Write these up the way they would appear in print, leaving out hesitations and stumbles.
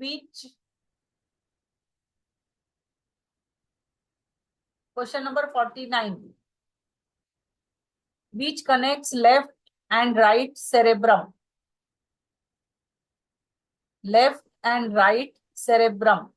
which question number 49, which connects left and right cerebrum, left and right cerebrum.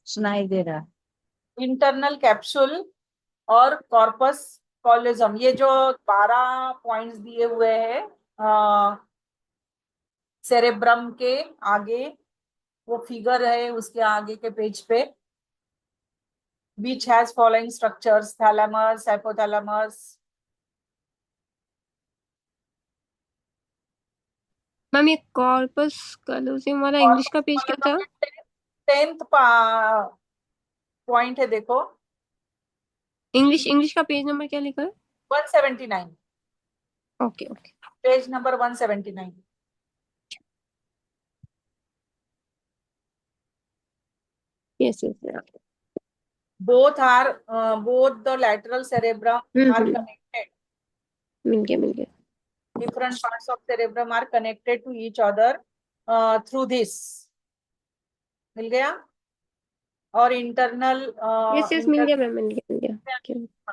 सुनाई दे रहा। Internal capsule और corpus कॉलोजम, ये जो 12 points दिए हुए हैं सेरेब्रम के आगे, वो फिगर है उसके आगे के पेज पे। which has following structures, thalamus, hypothalamus. Ma'am ये कॉर्पस कलोजियम वाला इंग्लिश का पेज क्या था? 10th पॉइंट है, देखो। इंग्लिश का पेज नंबर क्या लिखा है? 179। Okay okay, page number 179। Yes yes. both the lateral cerebrum are connected. मिल गया। Different parts of cerebrum are connected to each other through this. मिल गया? और इंटरनल यस मिल गया मैम, मिल गया।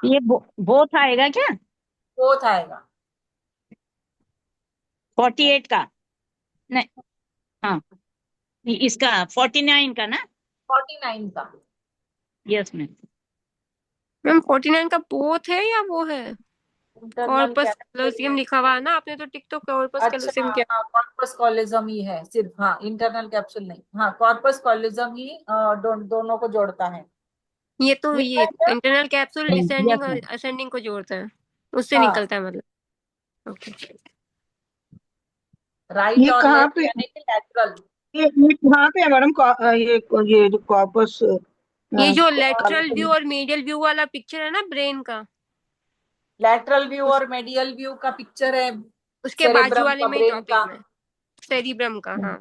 ये बोथ आएगा क्या? बोथ आएगा। 48 का नहीं, हाँ इसका 49 का ना? 49 का। Yes ma'am. मैम 49 का बोथ है या वो है? इंटरनल कॉर्पस कलोजियम लिखा हुआ है ना, आपने तो टिक कॉर्पस कलोजियम अच्छा, किया। कॉर्पस कॉलोजम ही है सिर्फ, हाँ इंटरनल कैप्सूल नहीं। हाँ, कॉर्पस कॉलोजम ही दोनों को जोड़ता है। ये तो ये क्या? इंटरनल कैप्सूल डिसेंडिंग और असेंडिंग को जोड़ता है, उससे निकलता है मतलब। ओके। राइट और कहाँ लेफ्ट पे, यानी कि लैटरल। ये कहाँ पे है मैडम? ये जो कॉर्पस, ये जो लेटरल व्यू और मीडियल व्यू वाला पिक्चर है ना ब्रेन का, लैटरल व्यू और मेडियल व्यू का पिक्चर है उसके बाजू वाले का, में ब्रेन टॉपिक का, में सेरिब्रम का। हाँ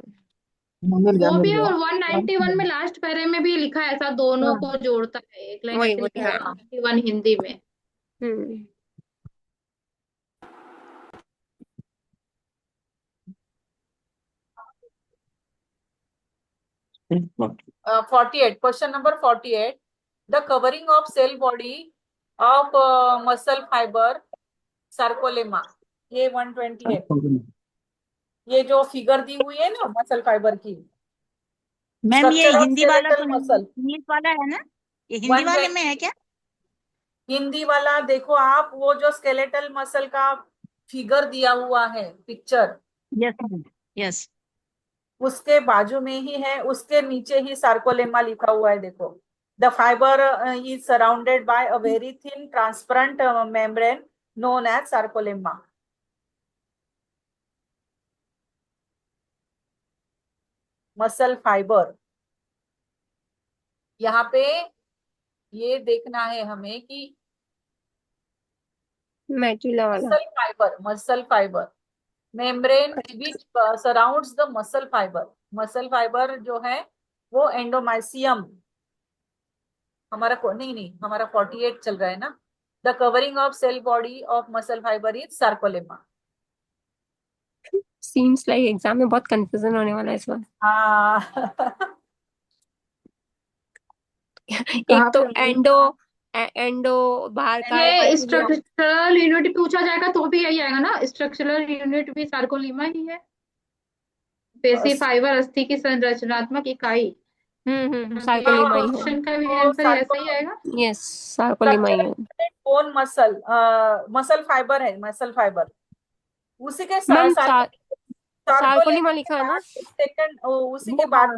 वो भी है। और 191 में लास्ट पैरे में भी लिखा है ऐसा, दोनों को जोड़ता है। एक लाइन ऐसे लिखा है 191 हिंदी में। 48, question number 48, the covering of cell body of muscle fibre sarcolemma. ये 128। ये जो फिगर दी हुई है ना मसल फाइबर की, मैम ये हिंदी वाला तो मसल, इंग्लिश वाला है ना? ये हिंदी वाले में है क्या? हिंदी वाला देखो आप, वो जो स्केलेटल मसल का फिगर दिया हुआ है पिक्चर, यस यस, उसके बाजू में ही है, उसके नीचे ही सार्कोलेमा लिखा हुआ है। देखो, the fibre is surrounded by a very thin transparent membrane known as sarcolemma. Muscle fibre, यहाँ पे ये देखना है हमें कि muscle fibre membrane which surrounds the muscle fibre जो है वो एंडोमाइसियम। हमारा नहीं, हमारा 48 चल रहा है ना। The covering of cell body of muscle fibre is sarcolemma. Seems like exam में बहुत कंफ्यूजन होने वाला है इस बार। हाँ एक तो एंडो बाहर का ये स्ट्रक्चरल यूनिट पूछा जाएगा तो भी यही आएगा ना, स्ट्रक्चरल यूनिट भी सार्कोलीमा ही है। पेशी फाइबर अस्थि की संरचनात्मक इकाई। सार्कोलीमा ही है। क्वेश्चन का भी आंसर ऐसा ही आएगा। यस, सार्कोलीमा ही है। बोन मसल फाइबर है, मसल फाइबर उसी के मैम सार्कोलीमा लिखा है ना। सेकंड उसी के बाद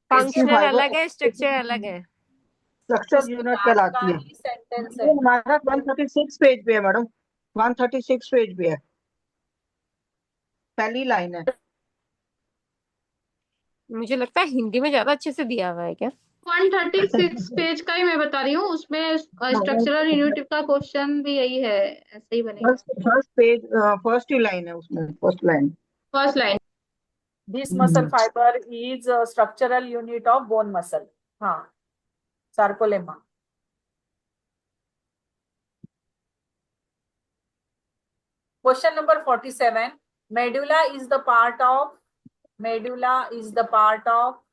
फंक्शनल अलग है, स्ट्रक्चर अलग है। स्ट्रक्चर यूनिट कहलाती है। ये हमारा 136 पेज पे है मैडम, 136 पेज पे है, पहली लाइन है। मुझे लगता है हिंदी में ज्यादा अच्छे से दिया हुआ है क्या? 136 पेज का ही मैं बता रही हूँ, उसमें स्ट्रक्चरल यूनिट का क्वेश्चन भी यही है, ऐसे ही बनेगा। फर्स्ट पेज, फर्स्ट ही लाइन है उसमें, first line. First line. This muscle fibre is structural unit of bone muscle. हाँ, sarcolemma. Question number 47, medulla is the part of, medulla is the part of,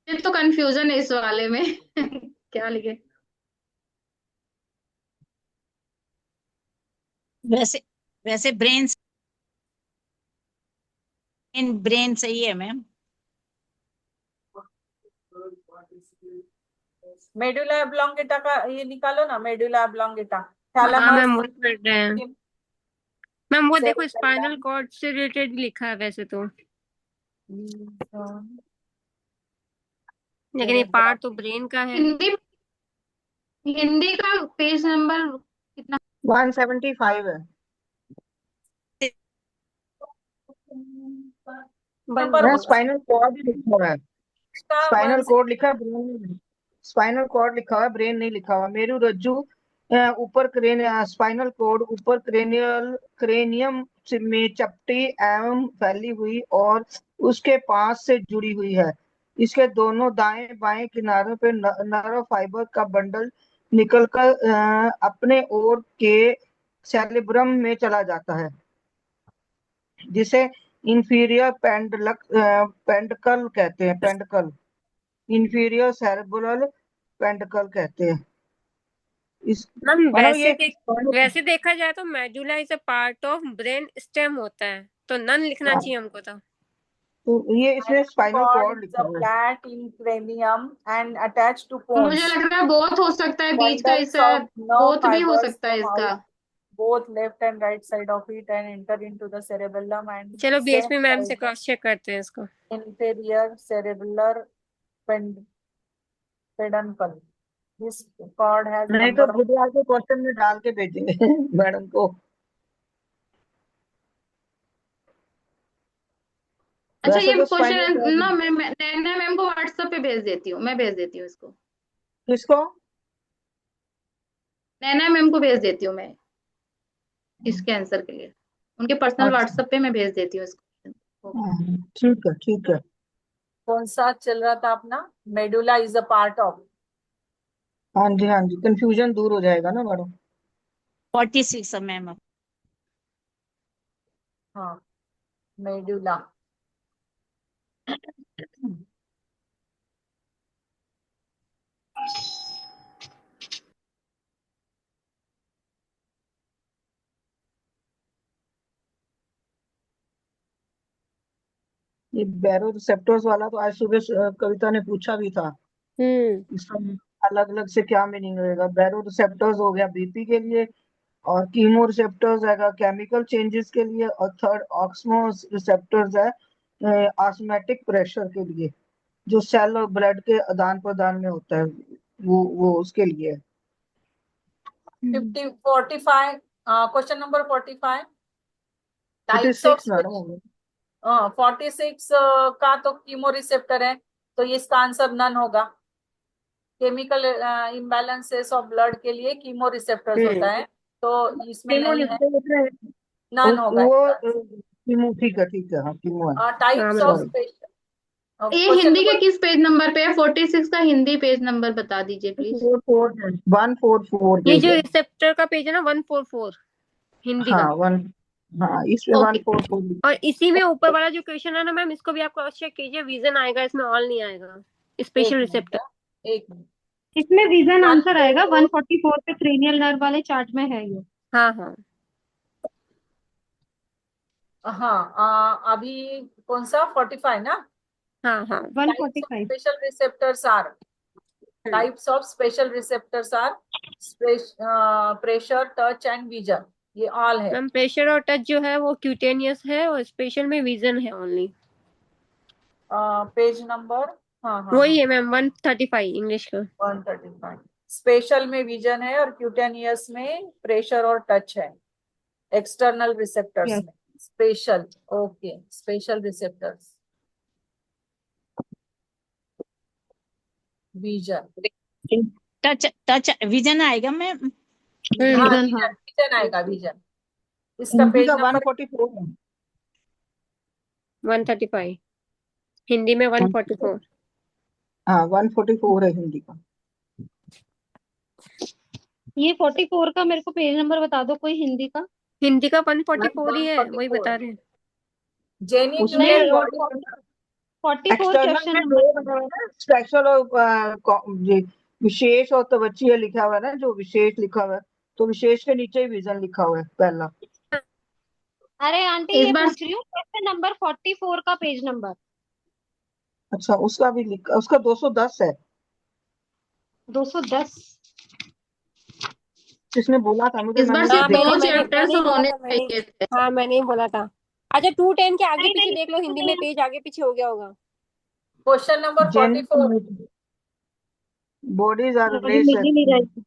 ये तो कंफ्यूजन है इस वाले में क्या लिखे। वैसे वैसे ब्रेन ब्रेन सही है मैम। मेडुला ऑब्लोंगेटा का ये निकालो ना, मेडुला ऑब्लोंगेटा, हाँ थैलेमस, मैम, वही कर रहे हैं मैम। वो देखो स्पाइनल सेरेबेलम, कॉर्ड से रिलेटेड लिखा है वैसे तो, लेकिन ये पार्ट तो ब्रेन का है। हिंदी, हिंदी का पेज नंबर कितना? 175 है। नंबर मैं स्पाइनल कॉर्ड लिखा हुआ है, स्पाइनल वन। कॉर्ड लिखा है, ब्रेन, स्पाइनल कॉर्ड लिखा हुआ है, ब्रेन नहीं लिखा हुआ। मेरु रज्जु ऊपर स्पाइनल कॉर्ड ऊपर क्रेनियम में चपटी एवं फैली हुई और उसके पास से जुड़ी हुई है। इसके दोनों दाएं बाएं किनारों पे नर्व फाइबर का बंडल निकलकर अपने ओर के सेरेब्रम में चला जाता है, जिसे इंफीरियर पेंडकल कहते हैं, पेंडकल, इंफीरियर सेरेब्रल पेंडकल कहते हैं। इस मैम मतलब ये वैसे देखा जाए तो medulla is a part of brain stem होता है, तो नन लिखना चाहिए हमको तो। तो ये इसमें स्पाइनल cord कॉर्ड is लिखा a हुआ है। flat in cranium and attached to मुझे bones. लग रहा है बोथ हो सकता है, बीच का Bundles इसका of nerve बोथ भी हो fibers सकता है come इसका। out both left and right side of it and enter into the cerebellum and चलो same बीएचपी मैम से side क्रॉस चेक करते हैं इसको। inferior cerebellar peduncle. This cord has नहीं तो number of बुधवार के क्वेश्चन में डाल के भेजेंगे मैडम को। अच्छा, वैसे ये तो स्पाइनल क्वेश्चन कॉर्ड ना मैं नैना मैम को व्हाट्सएप पे भेज देती हूँ, मैं भेज देती हूँ इसको, किसको? नैना मैम को भेज देती हूँ मैं इसके आंसर के लिए, उनके पर्सनल अच्छा, व्हाट्सएप पे मैं भेज देती हूँ इसको। ठीक है, ठीक है। कौन सा चल रहा था अपना? Medulla is a part of. हाँ जी, हाँ जी, कंफ्यूजन दूर हो जाएगा ना मैडम। 46 है मैम। हाँ, मेडुला। ये बैरो रिसेप्टर्स वाला तो आज सुबह कविता ने पूछा भी था, इसका अलग अलग से क्या मीनिंग रहेगा। बैरो रिसेप्टर्स हो गया बीपी के लिए, और कीमो रिसेप्टर्स है केमिकल चेंजेस के लिए, और थर्ड ऑक्समो रिसेप्टर्स है ऑस्मेटिक प्रेशर के लिए, जो सेल और ब्लड के आदान प्रदान में होता है, वो उसके लिए है। 45 question number 45, types of 46 madam. 46 का तो कीमो रिसेप्टर है, तो ये इसका आंसर नन होगा। केमिकल इम्बैलेंसेस ऑफ ब्लड के लिए कीमो रिसेप्टर्स होता है, तो इसमें कीमो नहीं है, निकलते नन होगा वो इसका। कीमो, ठीक है, ठीक है, हाँ कीमो है। हाँ types of ma'am. Sorry, special ये क्वेश्चन हिंदी के नंबर किस पेज नंबर पे है? 46 का हिंदी पेज नंबर बता दीजिए प्लीज। 144 ये पेज जो है। रिसेप्टर का पेज है ना 144 हिंदी हाँ का। वन, हाँ इसमें ओके। 144। और इसी में ऊपर वाला जो क्वेश्चन है ना मैम, इसको भी आप क्रॉस चेक कीजिए, विजन आएगा इसमें, ऑल नहीं आएगा, एक स्पेशल मिनट, रिसेप्टर। एक मिनट। इसमें विजन आंसर आएगा, 144, 144 पे क्रेनियल नर्व वाले चार्ट में है ये। हाँ हाँ हाँ, अभी कौन सा 45 ना? हाँ हाँ। Types of 145। Special receptors are, types of special receptors are pressure, touch and vision, ये ऑल है। मैम प्रेशर और टच जो है वो क्यूटेनियस है, और स्पेशल में विजन है ओनली। पेज नंबर, हाँ हाँ वही हाँ, है मैम 135 इंग्लिश का। 135। स्पेशल में विजन है और क्यूटेनियस में प्रेशर और टच है, एक्सटर्नल रिसेप्टर्स Yes. में। Special, okay, special receptors, vision. Touch touch vision आएगा मैम। हाँ विजन, विजन, हाँ। विजन आएगा, विजन। इसका हिंदी पेज का नंबर 144 है। 135, हिंदी में 144। हाँ 144 है हिंदी का। ये 44 का मेरे को पेज नंबर बता दो कोई हिंदी का। हिंदी का 144 ही है, वही 144 बता रहे हैं। उसमें जेनिकुलेट बॉडी, 44 एक्सटर्नल क्वेश्चन में नंबर। दो बने हुए हैं ना, स्पेशल और ये विशेष और त्वचीय लिखा हुआ है ना, जो विशेष लिखा हुआ है, तो विशेष के नीचे ही विजन लिखा हुआ है पहला। अरे आंटी इस ये बार पूछ रही हूँ क्वेश्चन नंबर 44 का पेज नंबर। अच्छा उसका भी लिखा, उसका 210 है। 210। किसने बोला था मुझे, इस बार मैंने सिर्फ हाँ, देखा दो मैंने मैंने चैप्टर्स मैंने ही बोला होने था, मैंने। चाहिए थे। हाँ, मैंने ही बोला था। अच्छा, 210 के आगे नहीं पीछे नहीं देख लो, हिंदी में पेज आगे पीछे हो गया होगा। क्वेश्चन नंबर जेन 44। बॉडीज आर मुझे मिल ही नहीं रही।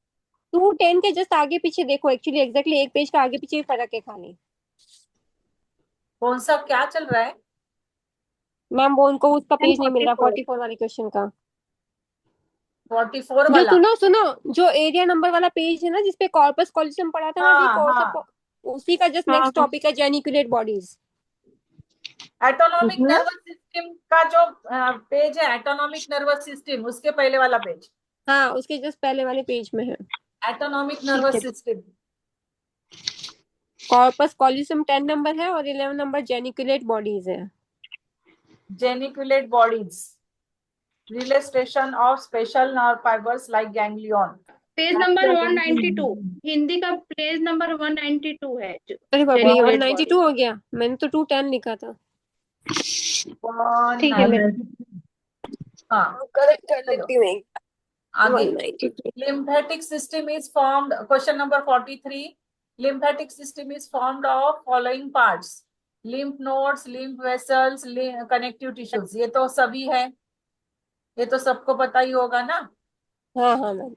210 के जस्ट आगे पीछे देखो, एक्चुअली एग्जैक्टली एक पेज का आगे पीछे ही फर्क है खाली। कौन सा क्या चल रहा है? मैम वो उनको उसका पेज नहीं मिल रहा 44। 44 वाले क्वेश्चन का। 44 जो वाला। सुनो सुनो, जो एरिया नंबर वाला पेज है ना, जिसपे कॉर्पस कॉलोसम पढ़ा था ना अभी, हाँ हाँ, उसी का जस्ट हाँ नेक्स्ट टॉपिक है जेनिकुलेट बॉडीज। एटोनॉमिक उसमें नर्वस सिस्टम का जो पेज है, एटोनॉमिक नर्वस सिस्टम, उसके पहले वाला पेज, हाँ, उसके जस्ट पहले वाले पेज में है। एटोनॉमिक ठीक नर्वस है, सिस्टम। कॉर्पस कॉलोसम 10 नंबर है और 11 नंबर जेनिकुलेट बॉडीज है। Geniculate bodies, relay station of special nerve fibres like ganglion. Page number 192, Hindi का पेज नंबर 192 है अरे बाबा, जेनिकुलेट 192 हो गया, मैंने तो 210 लिखा था। ठीक है मेरा। हाँ करेक्ट कर चलो लेती हूँ एक। आगे। 192। lymphatic system is formed, question number 43, lymphatic system is formed of following parts: lymph nodes, lymph vessels, connective tissues। ये तो सभी है, ये तो सबको पता ही होगा ना। हाँ हाँ मैम।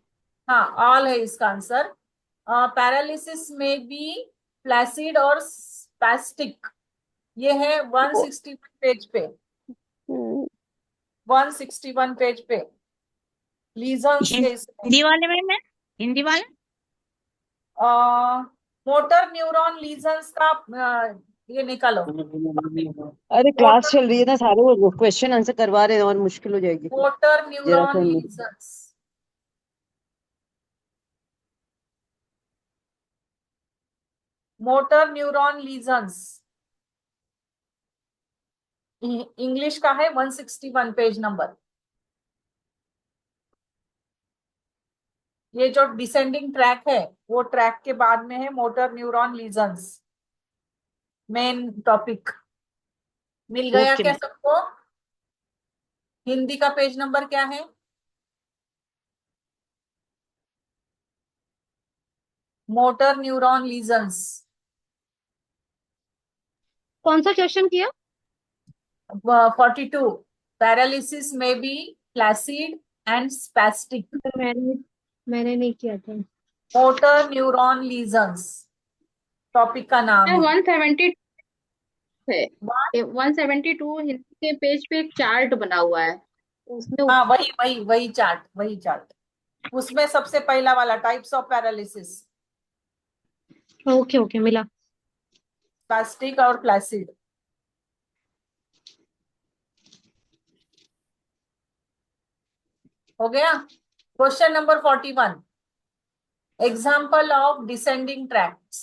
हाँ, ऑल है इसका आंसर। पैरालिसिस में बी फ्लैसिड और स्पैस्टिक, ये है 161 पेज पे, 161 पेज पे लीजन्स के इसमें। हिंदी वाले में मैम, हिंदी वाले। मोटर न्यूरॉन लीजन्स का ये निकालो। अरे क्लास मोटर चल रही है ना, सारे वो क्वेश्चन आंसर करवा रहे हैं और मुश्किल हो जाएगी। मोटर जरा न्यूरॉन सुन लो। Lesions, motor neuron lesions English का है 161 पेज नंबर। ये जो डिसेंडिंग ट्रैक है, वो ट्रैक के बाद में है motor neuron lesions, main topic. मिल गया ओके क्या मैम। सबको? हिंदी का पेज नंबर क्या है? Motor neuron lesions. कौन सा क्वेश्चन किया? 42, पैरालिसिस में बी फ्लैसिड एंड स्पैस्टिक, मैंने नहीं किया था। मोटर न्यूरॉन लीजन्स टॉपिक का नाम है। 172 है। 172 हिंदी के पेज पे एक चार्ट बना हुआ है, उसमें हाँ वही वही वही चार्ट, वही चार्ट। उसमें सबसे पहला वाला types of paralysis, okay okay मिला। स्पैस्टिक और फ्लैसिड। हो गया। Question number 41, example of descending tracts.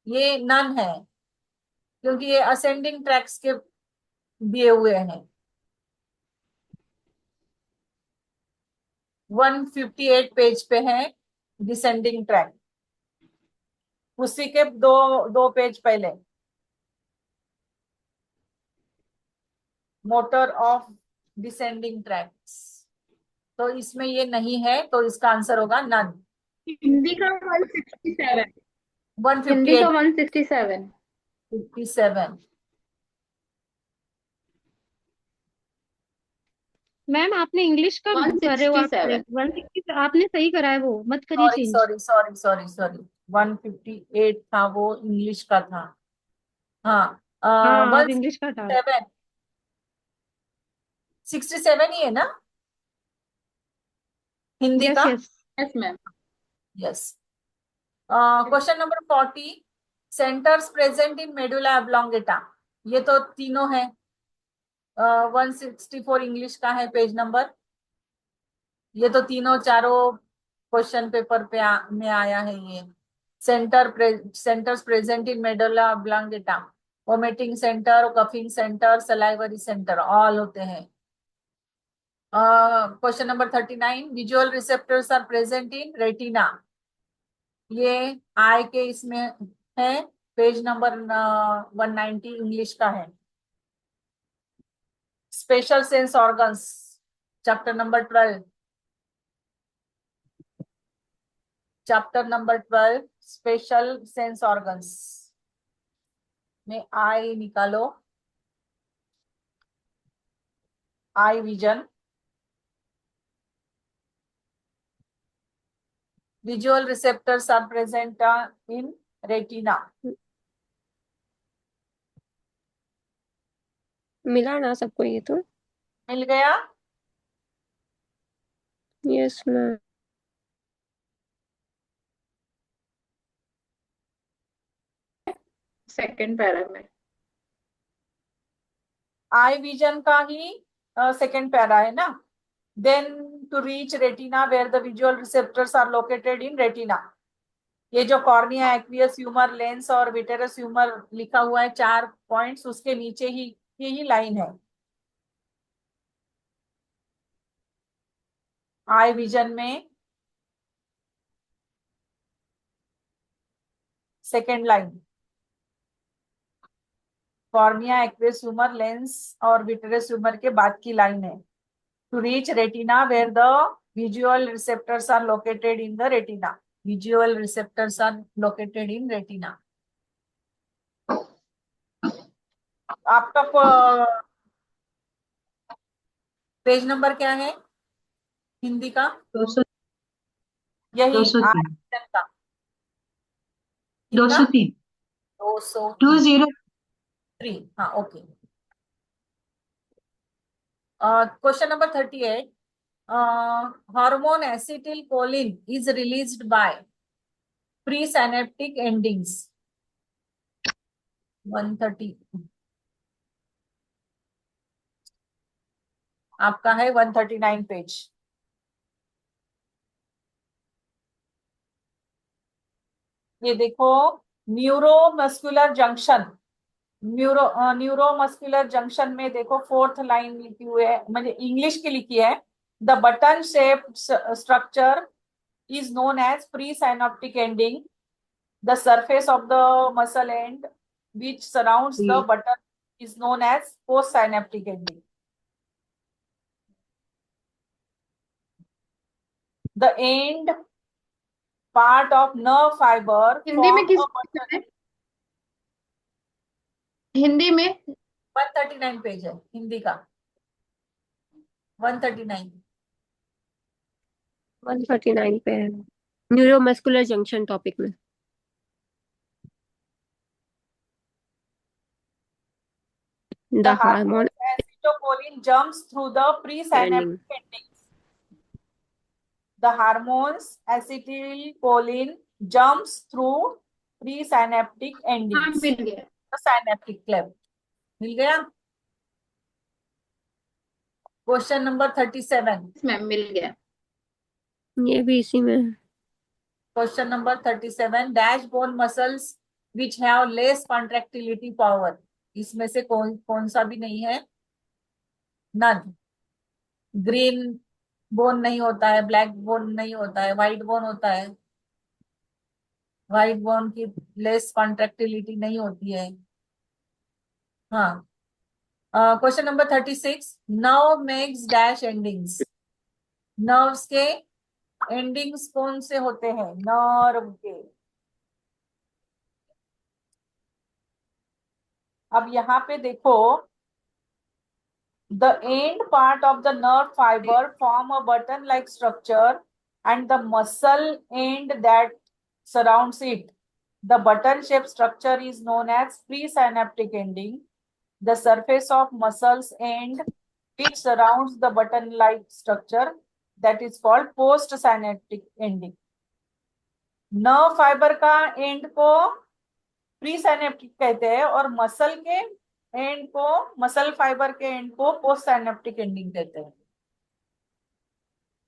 ये नन है, क्योंकि ये असेंडिंग ट्रैक्स के दिए हुए हैं। 158 पेज पे है डिसेंडिंग ट्रैक, उसी के दो दो पेज पहले मोटर ऑफ डिसेंडिंग ट्रैक्स। तो इसमें ये नहीं है, तो इसका आंसर होगा नन। हिंदी का 167, हिंदी का 158, 167। 57। मैम आपने इंग्लिश का कर रहे हो आप 167 160 आपने सही करा है, वो मत करिए sorry change. Sorry sorry sorry sorry, 158 था, वो इंग्लिश का था। हाँ, हाँ वन अब इंग्लिश का था। 67 ही है ना हिंदी यस का? Yes. Yes ma'am. Yes. Question number 40, centres present in medulla oblongata. ये तो तीनों है। 164 इंग्लिश का है पेज नंबर। ये तो तीनों चारों क्वेश्चन पेपर पे में आया है ये। Centres present in medulla oblongata, vomiting centre, coughing centre, salivary centre, all होते हैं। Question number 39, visual receptors are present in retina. ये आई के इसमें है, पेज नंबर 190 इंग्लिश का है। Special sense organs, chapter number 12, chapter number 12 special sense organs में eye निकालो, eye vision, visual receptors are present in retina. मिला ना सबको ये तो? मिल गया? Yes ma'am. सेकंड पैरा में आई विजन का ही सेकेंड पैरा है ना। Then to reach retina where the visual receptors are located in retina. ये जो कॉर्निया, एक्वियस ह्यूमर, लेंस और विटेरस ह्यूमर लिखा हुआ है 4 पॉइंट्स, उसके नीचे ही ही लाइन है। आई विजन में second line, cornea, aqueous humour, lens और विटेरस ह्यूमर के बाद की लाइन है। To reach retina where the visual receptors are located in the retina. Visual receptors are located in retina. आपका पेज नंबर क्या है हिंदी का? 200 यही 203 आर्यन का कितना? 203 203। 203। हाँ, okay. Question number 38, hormone acetylcholine is released by presynaptic endings. 130 आपका है, 139 पेज। ये देखो, न्यूरोमस्कुलर जंक्शन, न्यूरोमस्कुलर जंक्शन में देखो फोर्थ लाइन लिखी हुई है, मतलब इंग्लिश की लिखी है। The button shape structure is known as presynaptic ending. The surface of the muscle end which surrounds the button is known as postsynaptic ending. The end part of nerve fiber Hindi में form किस a button. Hindi में 139 page है हिंदी का, 139। 139 पे है neuromuscular junction topic में। The the hormone acetylcholine jumps through the presynaptic endings. The hormones acetylcholine jumps through presynaptic हाँ endings. मिल गया The synaptic cleft. मिल गया? Question number 37। मैम मिल गया। ये भी इसी में है। Question number 37, dash bone muscles which have less contractility power. इसमें से कौन कौन सा भी नहीं है? नन। ग्रीन बोन नहीं होता है, ब्लैक बोन नहीं होता है, व्हाइट बोन होता है। व्हाइट बोन की लेस कॉन्ट्रैक्टिलिटी नहीं होती है। हाँ। Question number 36, nerve makes dash endings. Nerves के एंडिंग्स कौन से होते हैं नर्व के? अब यहाँ पे देखो, The end part of the nerve fiber form a button-like structure and the muscle end that surrounds it. The button-shaped structure is known as presynaptic ending. The surface of muscles end which surrounds the button-like structure that is called postsynaptic ending. Nerve fibre का and को presynaptic कहते हैं और muscle के and को, muscle fibre के and को post synaptic ending कहते हैं।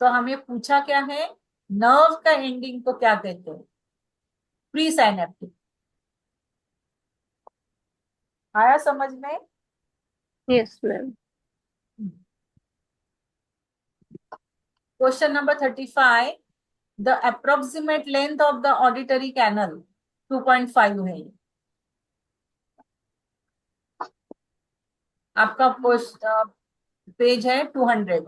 तो हमें पूछा क्या है, नर्व का एंडिंग को क्या कहते हैं? Presynaptic. आया समझ में? Yes ma'am. Question number 35, the approximate length of the auditory canal 2.5 है। आपका पेज है 200।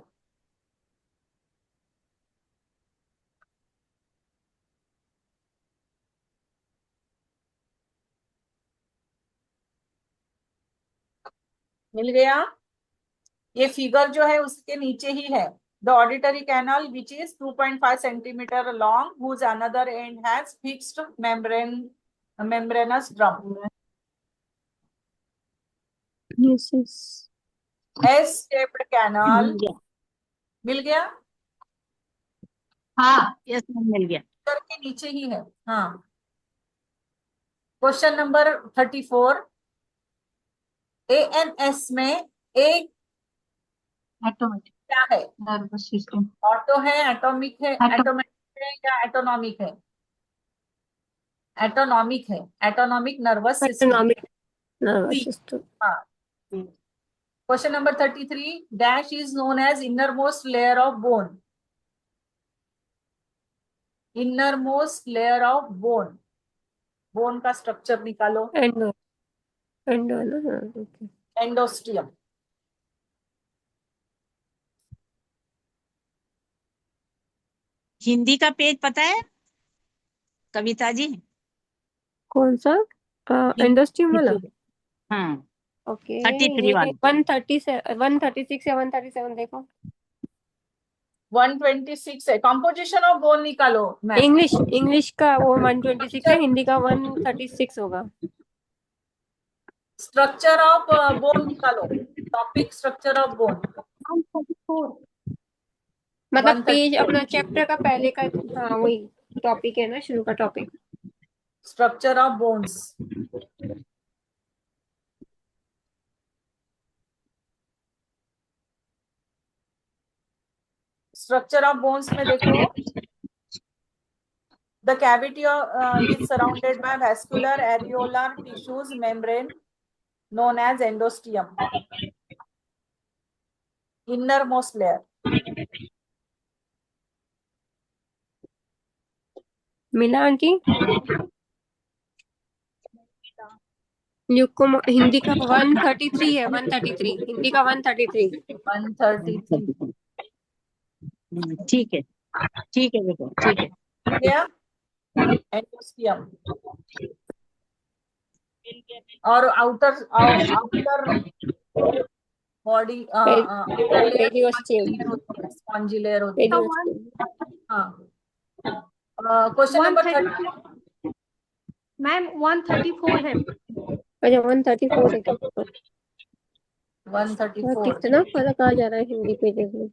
मिल गया? ये फिगर जो है उसके नीचे ही है। The auditory canal which is 2.5 centimetre long whose another end has fixed membranous drum. Yes yes. S shaped canal मिल गया। मिल गया? हाँ यस मैम मिल गया। फिगर के नीचे ही है। हाँ। क्वेश्चन नंबर 34, ANS में एक ऑटोमेटिक क्या है? Nervous system. ऑटो है, एटॉमिक है, एटोमेटिक है या एटोनॉमिक है? एटोनॉमिक है, autonomic nervous system. Autonomic nervous system. हाँ। Question number 33, dash is known as inner most layer of bone. Inner most layer of bone, bone का स्ट्रक्चर निकालो। Endo endo ना। हाँ, ओके। एंडोस्टियम। हिंदी का पेज पता है कविता जी? कौन सा? एंडोस्टियम वाला? हाँ ओके 33 ये वाला। 136 या 137 देखो। 126 है। कॉम्पोजिशन ऑफ बोन निकालो मैम। इंग्लिश का वो 126 है, हिंदी का 136 होगा। स्ट्रक्चर ऑफ बोन निकालो। Topic structure of bone. 134 मतलब पेज अपना चैप्टर का पहले का। हाँ वही टॉपिक है ना, शुरू का topic. Structure of bones. Structure of bones में देखो, the cavity is surrounded bye vascular areolar tissues membrane known as endosteum. Innermost layer. मिला आंटी? हिंदी का 133 है, 133 हिंदी का 133। 133 ठीक है बेटा, ठीक है। गया एंडोस्टियम। और आउटर बॉडी स्पॉन्जी लेयर होती है। हाँ। क्वेश्चन नंबर 30 मैम 134 है। अच्छा 134 है क्या? 134 कितना फर्क आ जा रहा है हिंदी पेजेस में।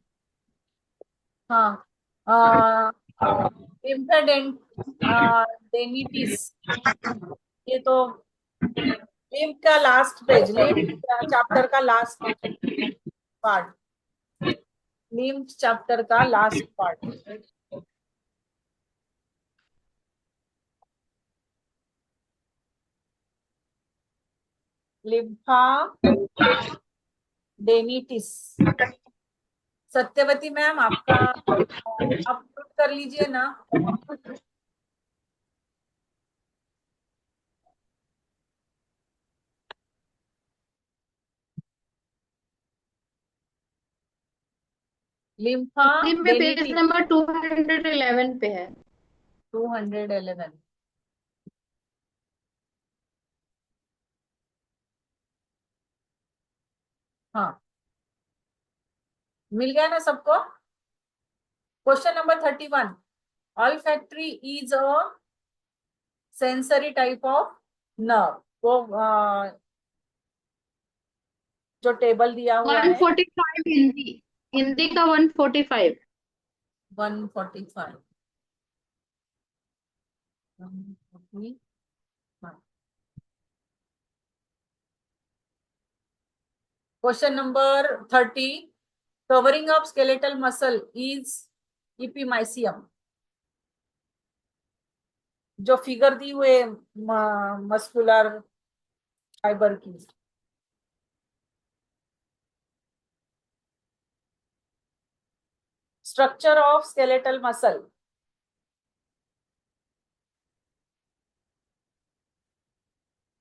हाँ। डेनिटिस, ये तो लिम्फ का लास्ट पेज, लिम्फ चैप्टर का लास्ट पार्ट, लिम्फ चैप्टर का लास्ट पार्ट। लिम्फा डेनिटिस। सत्यवती मैम आपका अपलोड कर लीजिए ना। लिम्फा में पेज डेनिटिस नंबर 211 पे है। 211। हाँ। मिल गया ना सबको? Question number 31, olfactory is a sensory type of nerve. वो जो टेबल दिया हुआ है 145 हिंदी, हिंदी का 145। 145। Question number 30, covering of skeletal muscle is epimysium. जो फिगर दी हुए मस्कुलर फाइबर की। Structure of skeletal muscle,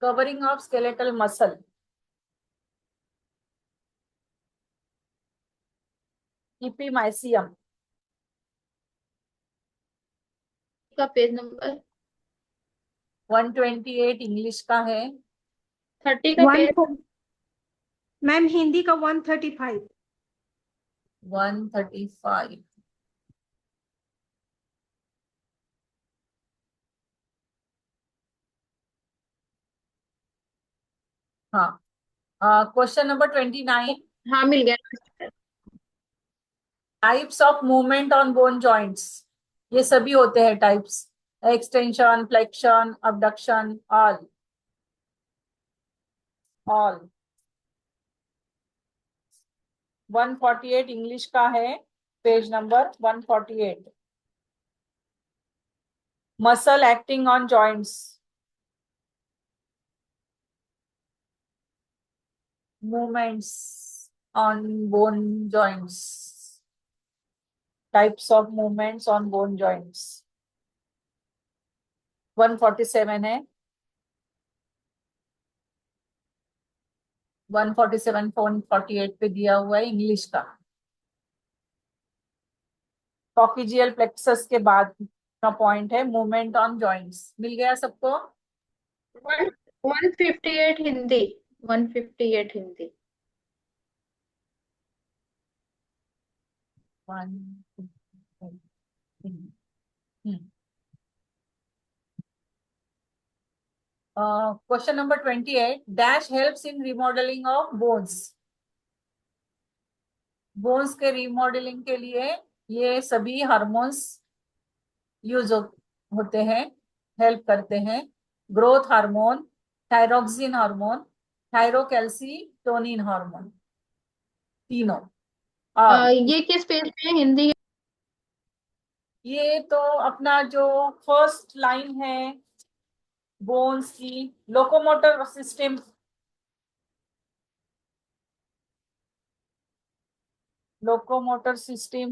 covering of skeletal muscle, epimysium. का पेज नंबर 128 इंग्लिश का है। 30 का पेज। मैम हिंदी का 135। 135। हाँ, क्वेश्चन नंबर 29, हाँ मिल गया। Types of movement on bone joints. ये सभी होते हैं types, extension, flexion, abduction, all. 148 English का है, page number 148। Muscle acting on joints, movements on bone joints, types of movements on bone joints. 147 है। 147 148 पे दिया हुआ है इंग्लिश का। कॉक्सियल प्लेक्सस के बाद का पॉइंट है मूवमेंट ऑन जॉइंट्स। मिल गया सबको? 158 Hindi, 158 Hindi. 1। Question number 28, dash helps in remodelling of bones. Bones के रिमॉडलिंग के लिए ये सभी हार्मोन्स यूज होते हैं, हेल्प करते हैं। Growth hormone, thyroxine hormone, thyrocalcitonin hormone, तीनों। और ये किस पेज पे है हिंदी? ये तो अपना जो फर्स्ट लाइन है बोन्स की, locomotor system, locomotor system,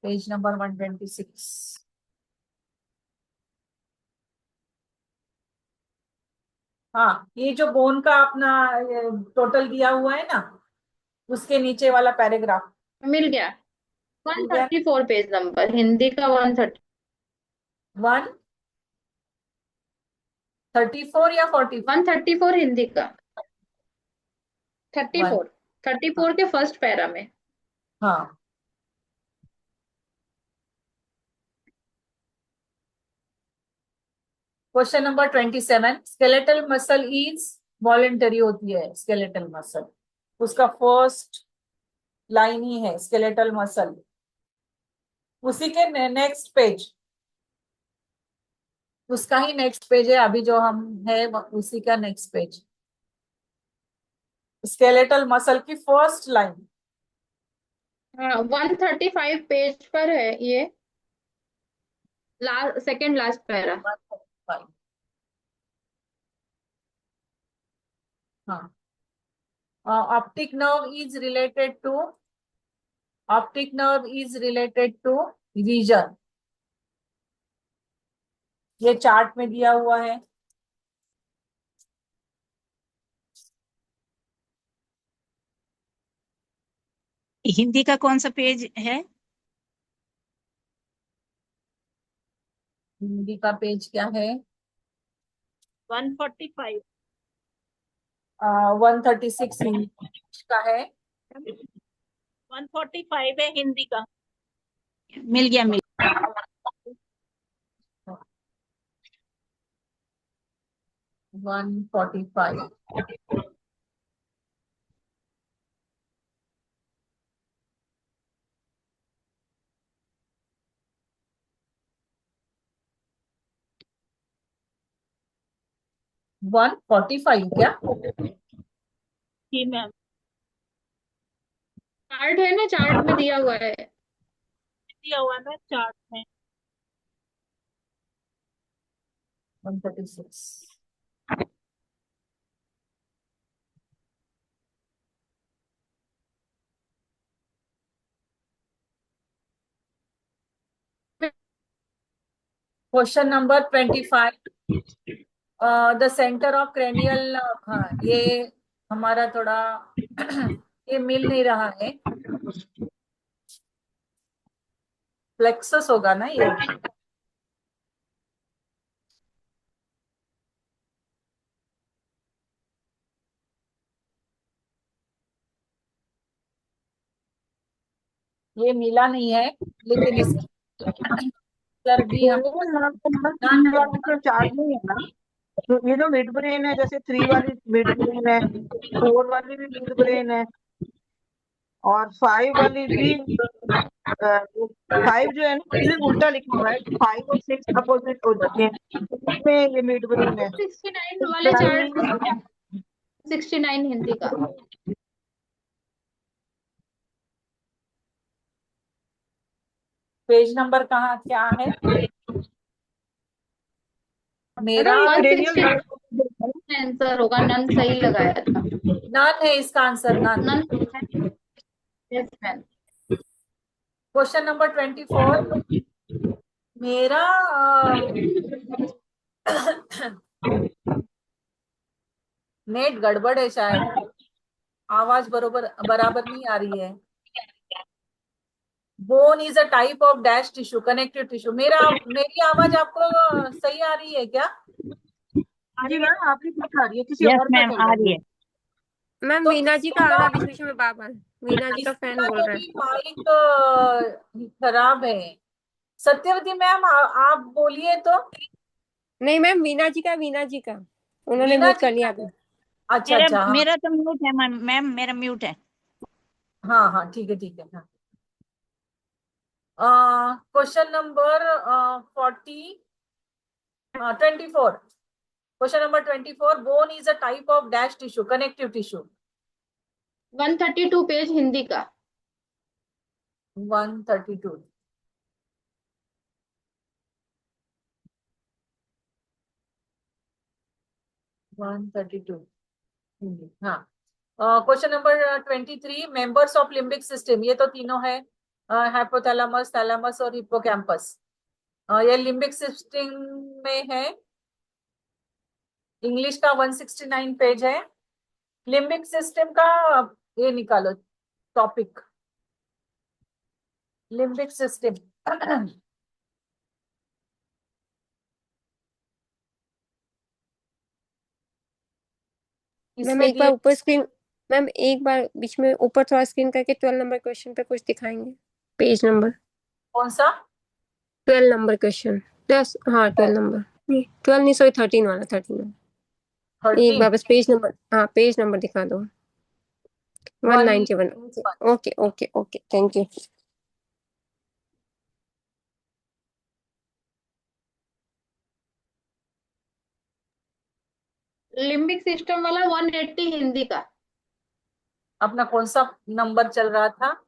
page number 126। हाँ, ये जो बोन का अपना टोटल दिया हुआ है ना, उसके नीचे वाला पैराग्राफ। मिल गया। मिल गया? 134 पेज नंबर, हिंदी का 130। 134 या 44? 134 हिंदी का, 34, 1। 34 के फर्स्ट पैरा में। हाँ, question number 27, skeletal muscle is voluntary होती है। स्केलेटल मसल, उसका फर्स्ट लाइन ही है स्केलेटल मसल। उसी के नेक्स्ट पेज, उसका ही नेक्स्ट पेज है अभी जो हम है, उसी का नेक्स्ट पेज। स्केलेटल मसल की फर्स्ट लाइन। हाँ 135 पेज पर है ये, लास्ट सेकंड लास्ट पैरा। हाँ, optic nerve is related to, optic nerve is related to region. ये चार्ट में दिया हुआ है। हिंदी का कौन सा पेज है? हिंदी का पेज क्या है? 145। 136 इंग्लिश का है। 145 है हिंदी का। मिल गया, मिल 145। वन 145 क्या? जी मैम। चार्ट है ना, चार्ट में दिया हुआ है। दिया हुआ है चार्ट में। 136। Question number 25। The centre of cranial, हाँ ये हमारा थोड़ा ये मिल नहीं रहा है। प्लेक्सस होगा ना ये? ये मिला नहीं है, लेकिन इसकी सर भी हम तो चार्ज नहीं है ना। तो ये जो मिड ब्रेन है, जैसे 3 वाली मिड ब्रेन है, 4 वाली भी मिड ब्रेन है, और 5 वाली भी 5 जो है ना, इसमें उल्टा लिखा हुआ है, 5 और 6 अपोजिट हो जाते हैं, इसमें ये मिड ब्रेन है। 69 वाले चार्ट में, 69 हिंदी का। पेज नंबर कहाँ क्या है मेरा? क्रेनियल 169 आंसर होगा, नन सही लगाया था। नन है इसका answer, none. None. Yes ma'am. Question number 24। मेरा नेट गड़बड़ है शायद, आवाज बरोबर बराबर नहीं आ रही है। Bone is a type of dash tissue, connective tissue. मेरी आवाज आपको सही आ रही है क्या? जी मैम, आपकी ठीक आ रही है, किसी यस और का मैम, चल आ रहा रही है। मैम तो वीना जी का आ रहा है बीच बीच में बार बार। वीना जी का फैन इसका बोल तो रहा है। भी माइक खराब है। सत्यवती मैम आप बोलिए तो। नहीं मैम, वीना जी का उन्होंने वीना म्यूट जी कर लिया का अभी। है। अच्छा मेरा अच्छा, हाँ मेरा तो म्यूट है मैम, मेरा म्यूट है। हाँ हाँ, ठीक है ठीक है। हाँ, question number 24। Question number 24। Bone is a type of dash tissue, connective tissue. 132 page Hindi का। 132। हाँ। Question number 23। Members of limbic system, ये तो तीनों है, हाइपोथैलेमस, थैलेमस और हिप्पोकैम्पस। ये लिम्बिक सिस्टम में है। इंग्लिश का 169 पेज है। लिम्बिक सिस्टम का ये निकालो टॉपिक, लिम्बिक सिस्टम। मैम इसमें एक बार दिए ऊपर स्क्रीन, मैम एक बार बीच में ऊपर थोड़ा स्क्रीन करके 12 नंबर क्वेश्चन पे कुछ दिखाएंगे। पेज नंबर कौन सा? 12 नंबर क्वेश्चन। प्लस हाँ 12 नंबर, नहीं 12 नहीं सॉरी 13 वाला, 13 वाला। एक 13। बार बस पेज नंबर, हाँ पेज नंबर दिखा दो। 191। Okay okay okay, thank you. Limbic system वाला 180 हिंदी का। अपना कौन सा नंबर चल रहा था?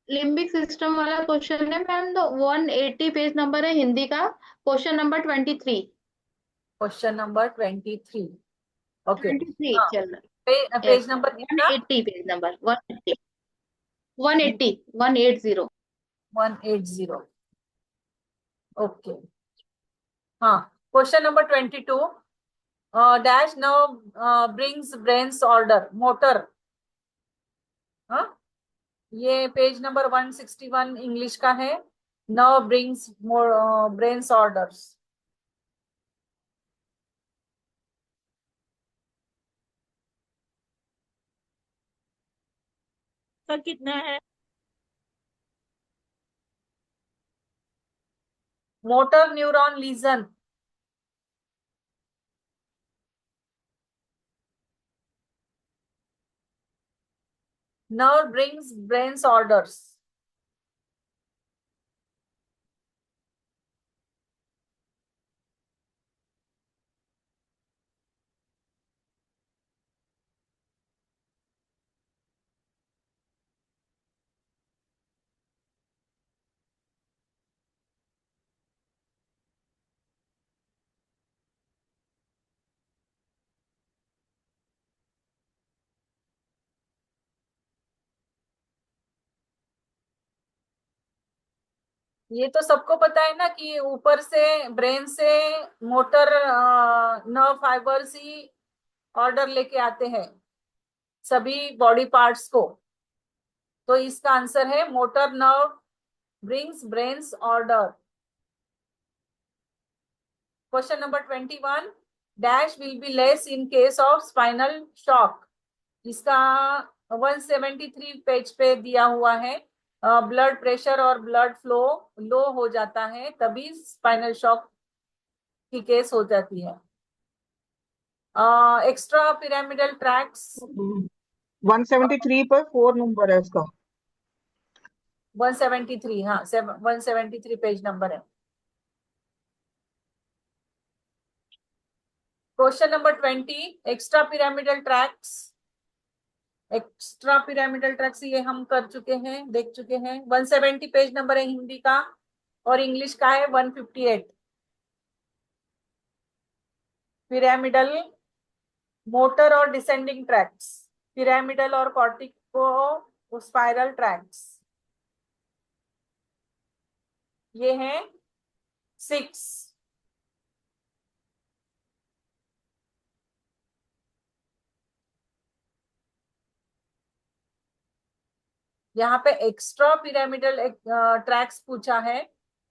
लिम्बिक सिस्टम वाला क्वेश्चन है मैम, तो 180 पेज नंबर है हिंदी का। Question number 23। Question number 23। Okay. 23 हाँ, चल रहा है। पेज यस नंबर मैम, कितना? 180 पेज नंबर 180। 180 180। 180। ओके। हाँ, question number 22। Dash now brings brains order, motor. हाँ, ये पेज नंबर 161 इंग्लिश का है। Now brings brains orders. का कितना है? Motor neuron lesion, nerve brings brain's orders. ये तो सबको पता है ना कि ऊपर से ब्रेन से मोटर नर्व फाइबर्स ही ऑर्डर लेके आते हैं सभी बॉडी पार्ट्स को। तो इसका आंसर है motor nerve brings brains order. Question number 21, dash will be less in case of spinal shock. इसका 173 पेज पे दिया हुआ है। ब्लड प्रेशर और ब्लड फ्लो लो हो जाता है तभी स्पाइनल शॉक की केस हो जाती है। एक्स्ट्रा पिरामिडल ट्रैक्स 173 पर 4 नंबर है इसका। 173, हाँ 173 पेज नंबर है। Question number 20, extra pyramidal tracks. Extra pyramidal tracks ये हम कर चुके हैं, देख चुके हैं। 170 पेज नंबर है हिंदी का और इंग्लिश का है 158। पिरामिडल मोटर और डिसेंडिंग ट्रैक्स, पिरामिडल और कॉर्टिको स्पाइरल ट्रैक्स, ये है 6। यहाँ पे एक्स्ट्रा पिरामिडल ट्रैक्स पूछा है।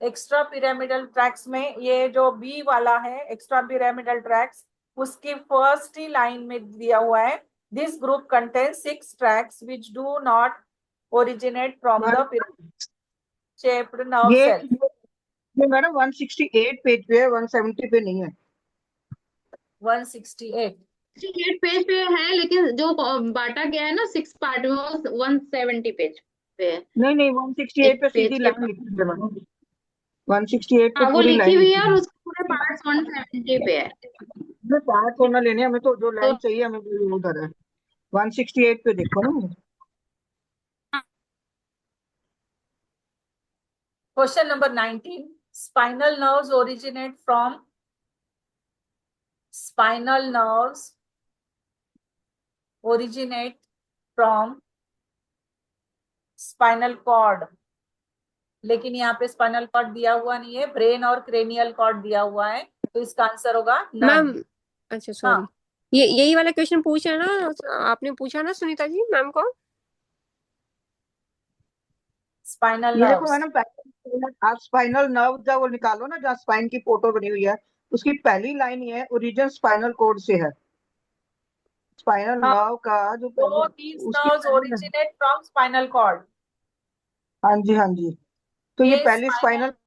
एक्स्ट्रा पिरामिडल ट्रैक्स में ये जो बी वाला है एक्स्ट्रा पिरामिडल ट्रैक्स, उसकी फर्स्ट ही लाइन में दिया हुआ है, this group contains 6 tracks which do not originate from the shaped nerve ये सेल। ये मैडम 168 पेज पे है, 170 पे नहीं है। 168 68 पेज पे है, लेकिन जो बांटा गया है ना 6 पार्ट में, वो 170 पेज पे है। नहीं 168 एक पे पेज सीधी के लाइन लिखी है मैडम। 168 पे हाँ, वो पूरी लिखी लाइन हुई लिखी है है। और उसके पूरे पार्ट्स 170 पे है। हमें पार्ट होना लेने, हमें तो जो तो लाइन चाहिए हमें वो उधर है। 168 पे देखो ना। Question number 19, spinal nerves originate from spinal nerves originate from spinal cord। लेकिन यहाँ पे स्पाइनल कॉर्ड दिया हुआ नहीं है, ब्रेन और क्रेनियल कॉर्ड दिया हुआ है, तो इसका आंसर होगा मैम नन। अच्छा हाँ, सॉरी, ये यही वाला क्वेश्चन पूछा ना आपने, पूछा ना सुनीता जी मैम को। स्पाइनल ये देखो नर्व्स। मैडम, आप स्पाइनल नर्व जब वो निकालो ना, जहाँ स्पाइन की फोटो बनी हुई है, उसकी पहली लाइन ये है, ओरिजिन स्पाइनल कोड से है। स्पाइनल हाँ, नर्व का जो तो पहली, these उसकी nerves पहली, originate from spinal cord। हाँ जी हाँ जी, तो ये ये पहली स्पाइनल स्पाइनल